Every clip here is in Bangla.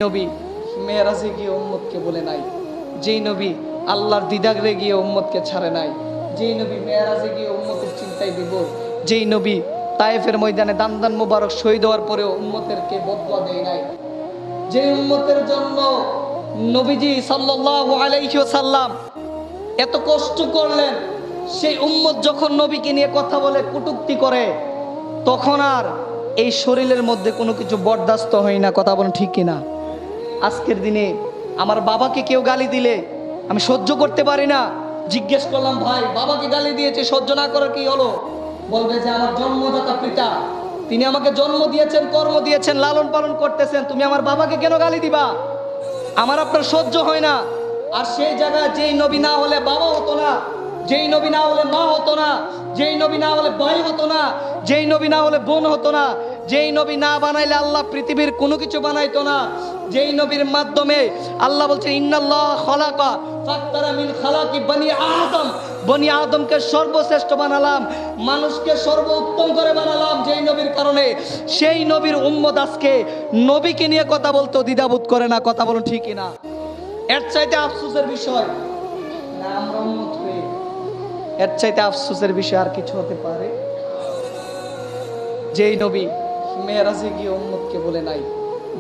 নবী মেরাজে গিয়ে উম্মতকে বলে নাই, যেই নবী আল্লাহর দিদারে গিয়ে উম্মতকে ছাড়ে নাই, যেই নবী মেরাজে গিয়ে উম্মতের চিন্তায় বিভোর, যেই নবী তায়েফের ময়দানে দান মুবারক শহীদ হওয়ার পরেও উম্মতেরকে বদয়া দেয় নাই, যে উম্মতের জন্য নবীজি সাল্লাল্লাহু আলাইহি ওয়াসাল্লাম এত কষ্ট করলেন, সেই উম্মত যখন নবীকে নিয়ে কথা বলে, কটূক্তি করে, তখন আর এই শরীরের মধ্যে কোনো কিছু বরদাস্ত হয় না। কথা বলেন ঠিক কিনা? আজকের দিনে আমার বাবাকে কেউ গালি দিলে আমি সহ্য করতে পারি না। জিজ্ঞেস করলাম, ভাই বাবাকে গালি দিয়েছে, সহ্য না করার কি হলো? বলবে যে আমার জন্মদাতা পিতা, তিনি আমাকে জন্ম দিয়েছেন, কর্ম দিয়েছেন, লালন পালন করতেছেন, তুমি আমার বাবাকে কেন গালি দিবা? আমার আপনার সহ্য হয় না। আর সেই জায়গায় যেই নবী না হলে বাবা হতো না, যেই নবী না হলে মা হতো না, যেই নবী না হলে ভাই হতো না, যেই নবী না হলে বোন হতো না, যেই নবী না বানাইলে আল্লাহ পৃথিবীর কোনো কিছু বানাইতো না, যেই নবীর মাধ্যমে আল্লাহ বলছে ইন্নাল্লাহ খালাকা ফাক্তারা মিন খালাকি বনি আদম, বনি আদমকে সর্বশ্রেষ্ঠ বানালাম, মানুষকে সর্বোত্তম করে বানালাম যেই নবীর কারণে, সেই নবীর উম্মত আজকে নবীকে নিয়ে কথা বলতে দ্বিধাবোধ করে না। কথা বলুন ঠিক কিনা? এর চাইতে আফসোসের বিষয় না আমরা উম্মত হয়ে, এর চাইতে আফসোসের বিষয় আর কিছু হতে পারে? যেই নবী মেরাজে গিয়ে উম্মতকে বলে নাই,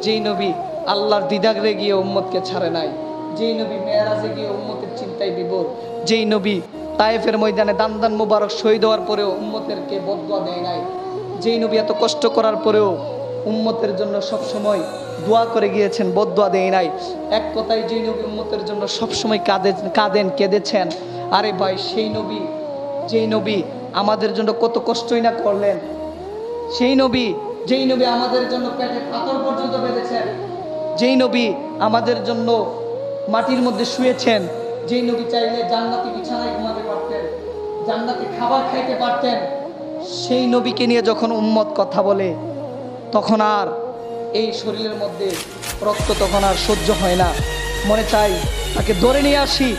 যেই নবী আল্লাহর দিদারে গিয়ে উম্মতকে ছাড়ে নাই, যেই নবী মেরাজে গিয়ে উম্মতের চিন্তায় বিভোর, যেই নবী তায়েফের ময়দানে দান মুবারক শহীদ হওয়ার পরেও উম্মতেরকে বদয়া দেয় নাই, যেই নবী এত কষ্ট করার পরেও উম্মতের জন্য সবসময় দোয়া করে গিয়েছেন, বদয়া দেয় নাই। এক কথায় যেই নবী উম্মতের জন্য সবসময় কাঁদেন, কেঁদেছেন। আরে ভাই, সেই নবী, যেই নবী আমাদের জন্য কত কষ্টই না করলেন, সেই নবী, যেই নবী আমাদের জন্য পেটে পাথর পর্যন্ত বেঁধেছেন, যেই নবী আমাদের জন্য মাটির মধ্যে শুয়েছেন, যেই নবী চাইলে জান্নাতি বিছানায় ঘুমাতে পারতেন, জান্নাতি খাবার খাইতে পারতেন, সেই নবীকে নিয়ে যখন উম্মত কথা বলে, তখন আর এই শরীরের মধ্যে রক্ত তখন আর সহ্য হয় না। মনে চাই তাকে ধরে নিয়ে আসি,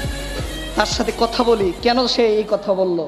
তার সাথে কথা বলি, কেন সে এই কথা বলল।